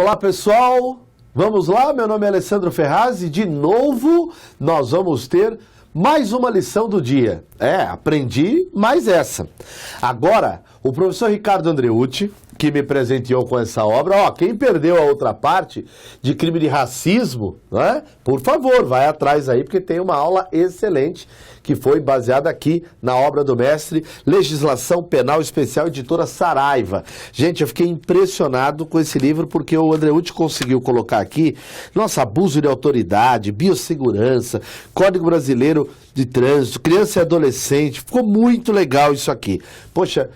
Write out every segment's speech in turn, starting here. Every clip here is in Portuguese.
Olá pessoal, vamos lá, meu nome é Alessandro Ferraz e de novo nós vamos ter mais uma lição do dia. Aprendi mais essa. Agora, o professor Ricardo Andreucci, que me presenteou com essa obra, quem perdeu a outra parte de crime de racismo, né? Por favor, vai atrás aí, porque tem uma aula excelente que foi baseada aqui na obra do mestre Legislação Penal Especial, editora Saraiva. Gente, eu fiquei impressionado com esse livro porque o Andreucci conseguiu colocar aqui, abuso de autoridade, biossegurança, Código Brasileiro de Trânsito, criança e adolescente, ficou muito legal isso aqui. Poxa,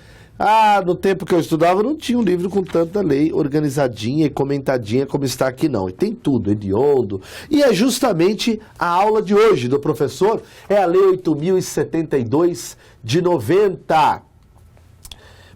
no tempo que eu estudava não tinha um livro com tanta lei organizadinha e comentadinha como está aqui não. E tem tudo, hediondo. E é justamente a aula de hoje do professor, é a Lei 8.072 de 90.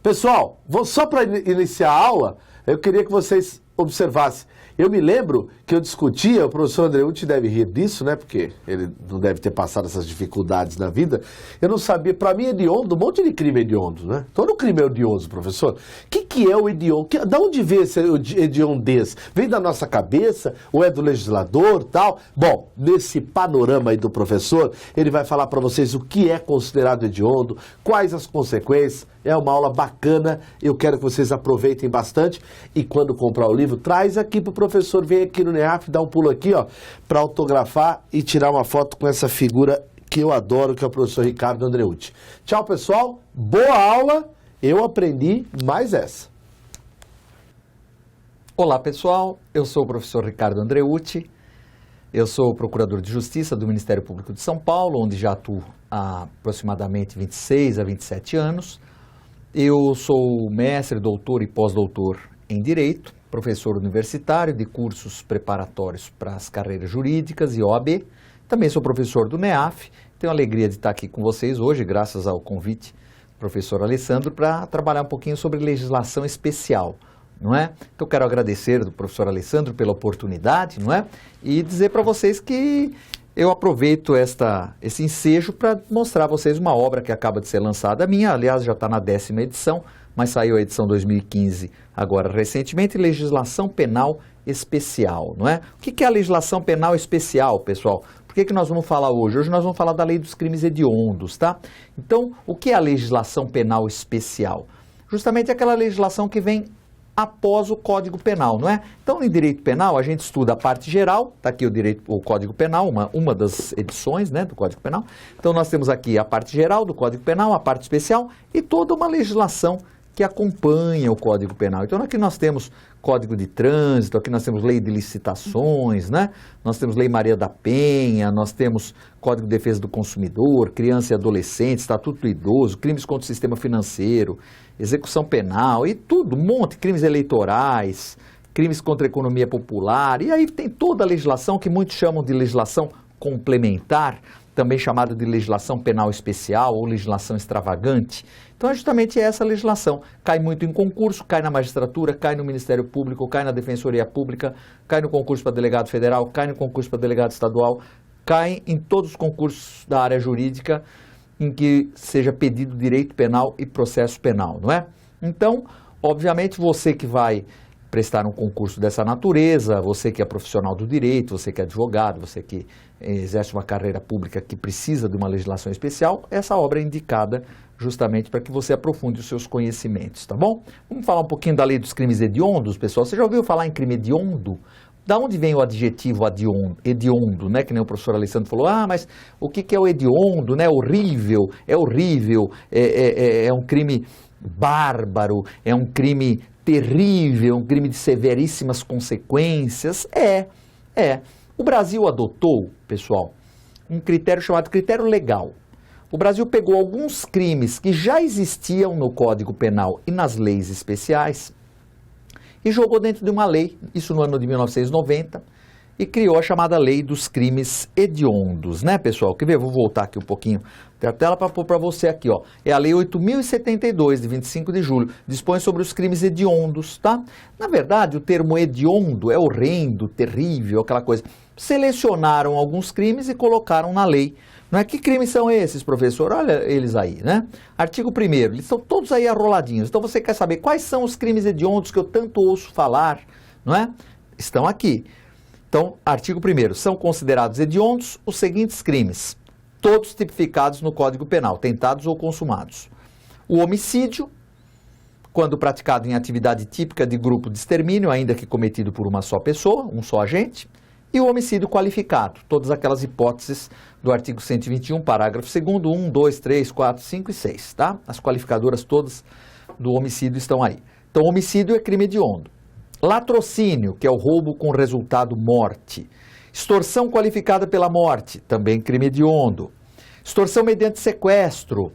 Pessoal, só para iniciar a aula, eu queria que vocês observassem. Eu me lembro que eu discutia, o professor Andreucci deve rir disso, né? Porque ele não deve ter passado essas dificuldades na vida. Eu não sabia, para mim hediondo, um monte de crime hediondo, né? Todo crime é hediondo, professor. O que é o hediondo? Da onde vem esse hediondez? Vem da nossa cabeça ou é do legislador tal? Bom, nesse panorama aí do professor, ele vai falar para vocês o que é considerado hediondo, quais as consequências. É uma aula bacana, eu quero que vocês aproveitem bastante e quando comprar o livro, traz aqui para o professor, vem aqui no NEAF, dá um pulo aqui, para autografar e tirar uma foto com essa figura que eu adoro, que é o professor Ricardo Andreucci. Tchau, pessoal, boa aula, eu aprendi mais essa. Olá, pessoal, eu sou o professor Ricardo Andreucci, eu sou procurador de Justiça do Ministério Público de São Paulo, onde já atuo há aproximadamente 26 a 27 anos. Eu sou mestre, doutor e pós-doutor em Direito, professor universitário de cursos preparatórios para as carreiras jurídicas e OAB. Também sou professor do NEAF. Tenho a alegria de estar aqui com vocês hoje, graças ao convite do professor Alessandro, para trabalhar um pouquinho sobre legislação especial, não é? Então, eu quero agradecer do professor Alessandro pela oportunidade, não é? E dizer para vocês que eu aproveito esse ensejo para mostrar a vocês uma obra que acaba de ser lançada minha, aliás, já está na 10ª edição, mas saiu a edição 2015 agora recentemente, Legislação Penal Especial, não é? O que é a legislação penal especial, pessoal? Por que nós vamos falar hoje? Hoje nós vamos falar da lei dos crimes hediondos, tá? Então, o que é a legislação penal especial? Justamente aquela legislação que vem após o Código Penal, não é? Então, em direito penal, a gente estuda a parte geral, está aqui o Código Penal, uma das edições, né, do Código Penal. Então, nós temos aqui a parte geral do Código Penal, a parte especial e toda uma legislação que acompanha o Código Penal. Então, aqui nós temos Código de Trânsito, aqui nós temos Lei de Licitações, né? Nós temos Lei Maria da Penha, nós temos Código de Defesa do Consumidor, Criança e Adolescente, Estatuto do Idoso, Crimes contra o Sistema Financeiro, Execução Penal e tudo, um monte, crimes eleitorais, crimes contra a economia popular, e aí tem toda a legislação que muitos chamam de legislação complementar, também chamada de legislação penal especial ou legislação extravagante. Então é justamente essa legislação. Cai muito em concurso, cai na magistratura, cai no Ministério Público, cai na Defensoria Pública, cai no concurso para delegado federal, cai no concurso para delegado estadual, cai em todos os concursos da área jurídica em que seja pedido direito penal e processo penal, não é? Então, obviamente, você que vai prestar um concurso dessa natureza, você que é profissional do direito, você que é advogado, você que exerce uma carreira pública que precisa de uma legislação especial, essa obra é indicada justamente para que você aprofunde os seus conhecimentos, tá bom? Vamos falar um pouquinho da lei dos crimes hediondos, pessoal. Você já ouviu falar em crime hediondo? Da onde vem o adjetivo hediondo, né? Que nem o professor Alessandro falou, mas o que é o hediondo, né? Horrível, é um crime bárbaro, é um crime terrível, um crime de severíssimas consequências. O Brasil adotou, pessoal, um critério chamado critério legal. O Brasil pegou alguns crimes que já existiam no Código Penal e nas leis especiais e jogou dentro de uma lei, isso no ano de 1990, e criou a chamada Lei dos Crimes Hediondos, né, pessoal? Quer ver? Vou voltar aqui um pouquinho da tela para pôr para você aqui, ó. É a Lei 8.072, de 25 de julho, dispõe sobre os crimes hediondos, tá? Na verdade, o termo hediondo é horrendo, terrível, aquela coisa. Selecionaram alguns crimes e colocaram na lei. Não é? Que crimes são esses, professor? Olha eles aí, né? Artigo 1º, eles estão todos aí arroladinhos. Então você quer saber quais são os crimes hediondos que eu tanto ouço falar, não é? Estão aqui. Então, artigo 1º, são considerados hediondos os seguintes crimes, todos tipificados no Código Penal, tentados ou consumados. O homicídio, quando praticado em atividade típica de grupo de extermínio, ainda que cometido por uma só pessoa, um só agente, e o homicídio qualificado, todas aquelas hipóteses do artigo 121, parágrafo 2º, 1, 2, 3, 4, 5 e 6, tá? As qualificadoras todas do homicídio estão aí. Então, homicídio é crime hediondo. Latrocínio, que é o roubo com resultado morte. Extorsão qualificada pela morte, também crime hediondo. Extorsão mediante sequestro,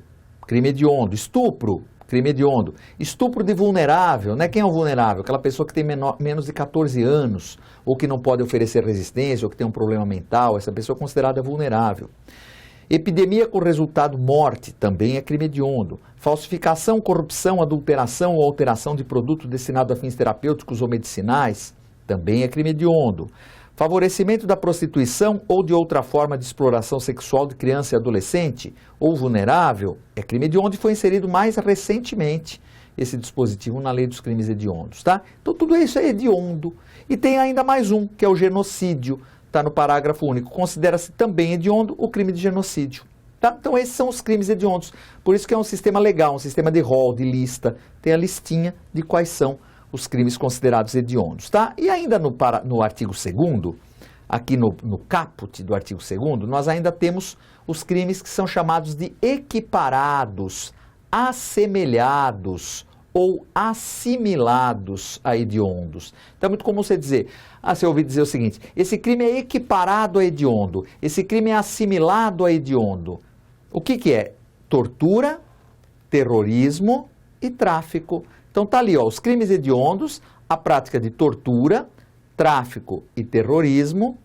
crime hediondo. Estupro, crime hediondo. Estupro de vulnerável, né? Quem é o vulnerável? Aquela pessoa que tem menos de 14 anos, ou que não pode oferecer resistência, ou que tem um problema mental, essa pessoa é considerada vulnerável. Epidemia com resultado morte, também é crime hediondo. Falsificação, corrupção, adulteração ou alteração de produto destinado a fins terapêuticos ou medicinais, também é crime hediondo. Favorecimento da prostituição ou de outra forma de exploração sexual de criança e adolescente ou vulnerável, é crime hediondo e foi inserido mais recentemente esse dispositivo na lei dos crimes hediondos, tá? Então tudo isso é hediondo. E tem ainda mais um, que é o genocídio. Está no parágrafo único, considera-se também hediondo o crime de genocídio. Tá? Então esses são os crimes hediondos, por isso que é um sistema legal, um sistema de rol, de lista, tem a listinha de quais são os crimes considerados hediondos. Tá? E ainda no artigo 2º, aqui no caput do artigo 2º, nós ainda temos os crimes que são chamados de equiparados, assemelhados ou assimilados a hediondos. Então é muito comum você dizer, você ouvir dizer o seguinte, esse crime é equiparado a hediondo, esse crime é assimilado a hediondo. O que que é? Tortura, terrorismo e tráfico. Então tá ali, ó, os crimes hediondos, a prática de tortura, tráfico e terrorismo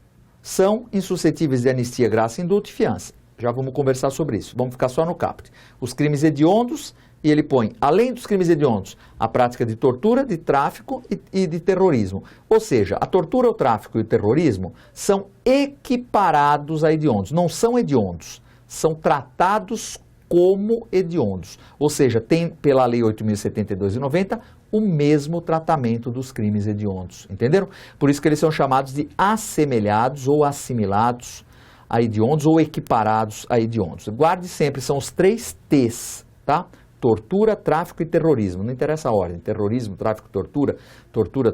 são insuscetíveis de anistia, graça, indulto e fiança. Já vamos conversar sobre isso, vamos ficar só no caput. Os crimes hediondos, e ele põe, além dos crimes hediondos, a prática de tortura, de tráfico e de terrorismo. Ou seja, a tortura, o tráfico e o terrorismo são equiparados a hediondos. Não são hediondos, são tratados como hediondos. Ou seja, tem pela Lei 8.072 de 90 o mesmo tratamento dos crimes hediondos. Entenderam? Por isso que eles são chamados de assemelhados ou assimilados a hediondos ou equiparados a hediondos. Guarde sempre, são os 3 T's, tá? Tortura, tráfico e terrorismo. Não interessa a ordem. Terrorismo, tráfico, tortura,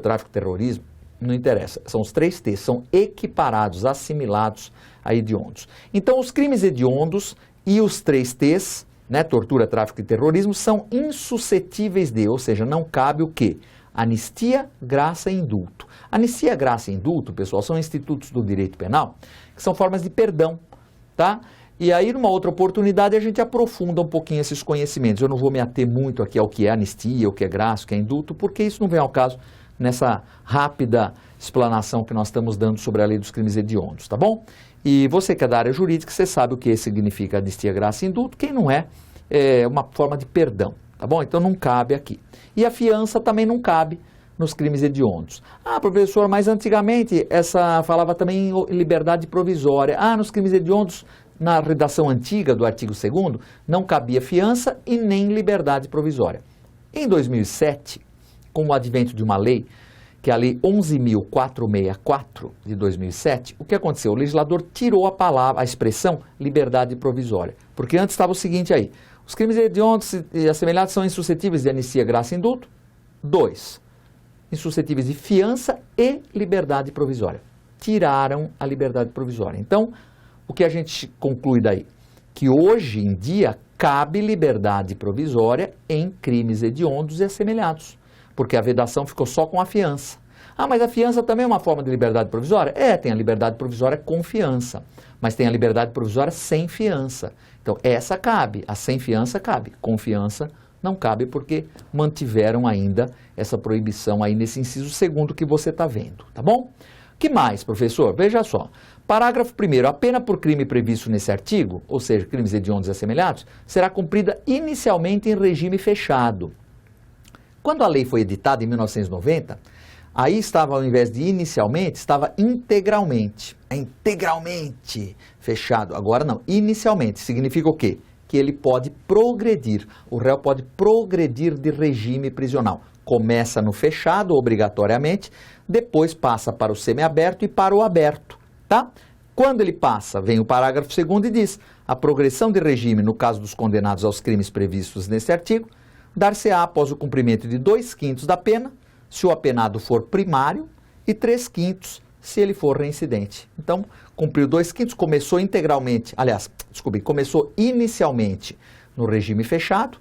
tráfico, terrorismo. Não interessa. São os 3 T's. São equiparados, assimilados a hediondos. Então, os crimes hediondos e os 3 T's, né, tortura, tráfico e terrorismo, são insuscetíveis de, ou seja, não cabe o quê? Anistia, graça e indulto. Anistia, graça e indulto, pessoal, são institutos do direito penal, que são formas de perdão, tá? E aí, numa outra oportunidade, a gente aprofunda um pouquinho esses conhecimentos. Eu não vou me ater muito aqui ao que é anistia, o que é graça, o que é indulto, porque isso não vem ao caso nessa rápida explanação que nós estamos dando sobre a lei dos crimes hediondos, tá bom? E você que é da área jurídica, você sabe o que significa anistia, graça e indulto. Quem não é uma forma de perdão, tá bom? Então não cabe aqui. E a fiança também não cabe nos crimes hediondos. Ah, professor, mas antigamente falava também em liberdade provisória. Ah, nos crimes hediondos, na redação antiga do artigo 2º, não cabia fiança e nem liberdade provisória. Em 2007, com o advento de uma lei, que é a Lei 11.464 de 2007, o que aconteceu? O legislador tirou a expressão liberdade provisória. Porque antes estava o seguinte aí, os crimes hediondos e assemelhados são insuscetíveis de anistia, graça e indulto. 2. Insuscetíveis de fiança e liberdade provisória. Tiraram a liberdade provisória. Então, o que a gente conclui daí? Que hoje em dia cabe liberdade provisória em crimes hediondos e assemelhados, porque a vedação ficou só com a fiança. Ah, mas a fiança também é uma forma de liberdade provisória? Tem a liberdade provisória com fiança, mas tem a liberdade provisória sem fiança. Então, essa cabe, a sem fiança cabe, com fiança não cabe, porque mantiveram ainda essa proibição aí nesse inciso 2º que você está vendo, tá bom? Que mais, professor? Veja só. Parágrafo 1º. A pena por crime previsto nesse artigo, ou seja, crimes hediondos e assemelhados, será cumprida inicialmente em regime fechado. Quando a lei foi editada em 1990, aí estava, ao invés de inicialmente, estava integralmente. É integralmente fechado. Agora não, inicialmente. Significa o quê? que ele pode progredir. O réu pode progredir de regime prisional. Começa no fechado, obrigatoriamente, depois passa para o semiaberto e para o aberto, tá? Quando ele passa, vem o parágrafo 2º e diz: a progressão de regime, no caso dos condenados aos crimes previstos neste artigo, dar-se-á após o cumprimento de 2/5 da pena, se o apenado for primário, e 3/5 se ele for reincidente. Então, cumpriu 2/5, começou integralmente, começou inicialmente no regime fechado,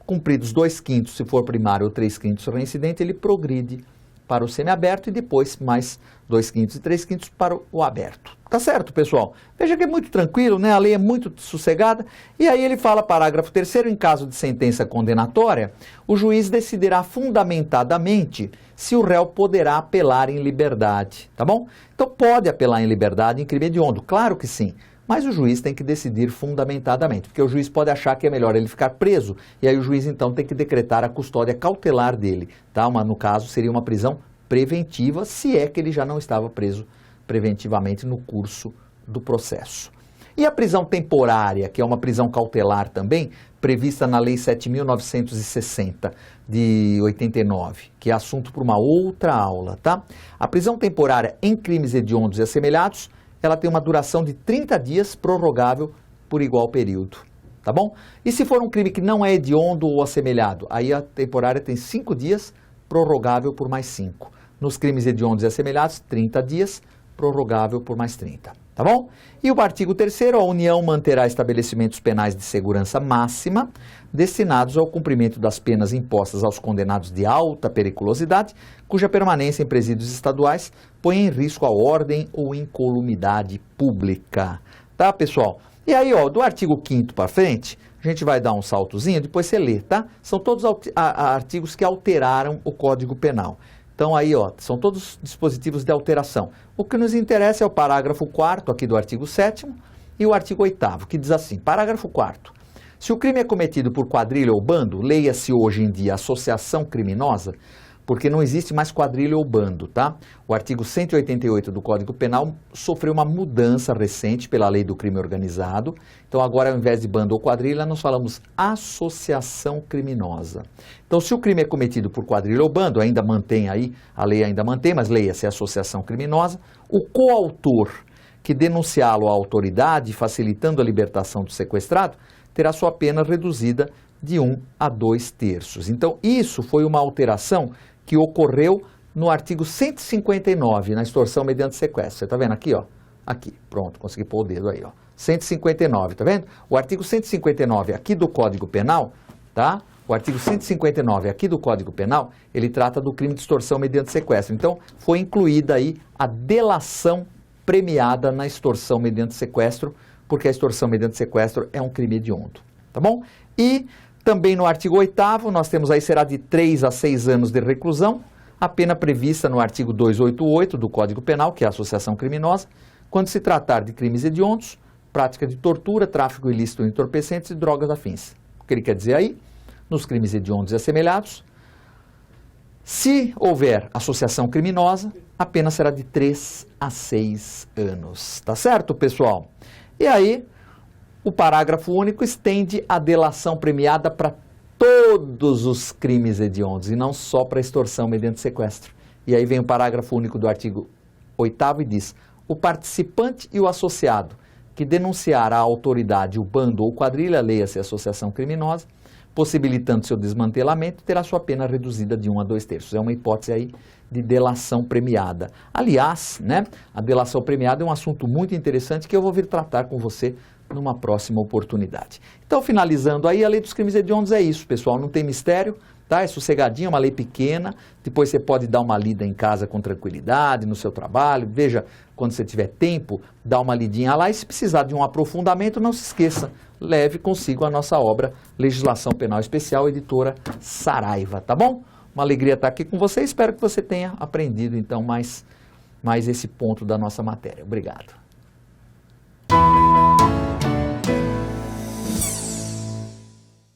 cumpridos 2/5 se for primário ou 3/5 reincidente, ele progride para o semiaberto e depois mais 2/5 e 3/5 para o aberto. Tá certo, pessoal? Veja que é muito tranquilo, né? A lei é muito sossegada. E aí ele fala, parágrafo 3º, em caso de sentença condenatória, o juiz decidirá fundamentadamente se o réu poderá apelar em liberdade, tá bom? Então pode apelar em liberdade em crime hediondo, claro que sim. Mas o juiz tem que decidir fundamentadamente, porque o juiz pode achar que é melhor ele ficar preso, e aí o juiz então tem que decretar a custódia cautelar dele, tá? No caso seria uma prisão preventiva, se é que ele já não estava preso preventivamente no curso do processo. E a prisão temporária, que é uma prisão cautelar também, prevista na Lei 7.960 de 89, que é assunto para uma outra aula, tá? A prisão temporária em crimes hediondos e assemelhados, ela tem uma duração de 30 dias, prorrogável por igual período, tá bom? E se for um crime que não é hediondo ou assemelhado, aí a temporária tem 5 dias, prorrogável por mais 5. Nos crimes hediondos e assemelhados, 30 dias, prorrogável por mais 30, tá bom? E o artigo 3º, a União manterá estabelecimentos penais de segurança máxima destinados ao cumprimento das penas impostas aos condenados de alta periculosidade, cuja permanência em presídios estaduais põe em risco a ordem ou incolumidade pública, tá, pessoal? E aí, ó, do artigo 5º para frente, a gente vai dar um saltozinho, depois você lê, tá? São todos artigos que alteraram o Código Penal. Então aí, ó, são todos dispositivos de alteração. O que nos interessa é o parágrafo 4º aqui do artigo 7º e o artigo 8º, que diz assim, parágrafo 4º. Se o crime é cometido por quadrilha ou bando, leia-se hoje em dia associação criminosa, porque não existe mais quadrilha ou bando, tá? O artigo 188 do Código Penal sofreu uma mudança recente pela lei do crime organizado. Então agora, ao invés de bando ou quadrilha, nós falamos associação criminosa. Então, se o crime é cometido por quadrilha ou bando, ainda mantém aí, a lei ainda mantém, mas leia-se associação criminosa, o coautor que denunciá-lo à autoridade, facilitando a libertação do sequestrado, terá sua pena reduzida de 1 a 2/3. Então, isso foi uma alteração que ocorreu no artigo 159, na extorsão mediante sequestro. Você está vendo aqui, ó? Aqui, pronto, consegui pôr o dedo aí, ó. 159, tá vendo? O artigo 159 aqui do Código Penal, tá? O artigo 159 aqui do Código Penal, ele trata do crime de extorsão mediante sequestro. Então, foi incluída aí a delação premiada na extorsão mediante sequestro, porque a extorsão mediante sequestro é um crime hediondo, tá bom? E também no artigo 8º, nós temos aí, será de 3 a 6 anos de reclusão, a pena prevista no artigo 288 do Código Penal, que é a associação criminosa, quando se tratar de crimes hediondos, prática de tortura, tráfico ilícito de entorpecentes e drogas afins. O que ele quer dizer aí? Nos crimes hediondos e assemelhados, se houver associação criminosa, a pena será de 3 a 6 anos. Tá certo, pessoal? E aí, o parágrafo único estende a delação premiada para todos os crimes hediondos e não só para extorsão mediante sequestro. E aí vem o parágrafo único do artigo 8º e diz: o participante e o associado que denunciar à autoridade o bando ou quadrilha, leia-se associação criminosa, possibilitando seu desmantelamento, terá sua pena reduzida de 1 a 2/3. É uma hipótese aí de delação premiada. Aliás, né, a delação premiada é um assunto muito interessante que eu vou vir tratar com você numa próxima oportunidade. Então, finalizando aí, a lei dos crimes hediondos é isso, pessoal, não tem mistério, tá? É sossegadinho, é uma lei pequena, depois você pode dar uma lida em casa com tranquilidade, no seu trabalho, veja, quando você tiver tempo, dá uma lidinha lá e se precisar de um aprofundamento, não se esqueça, leve consigo a nossa obra Legislação Penal Especial, editora Saraiva, tá bom? Uma alegria estar aqui com você, espero que você tenha aprendido então mais esse ponto da nossa matéria. Obrigado.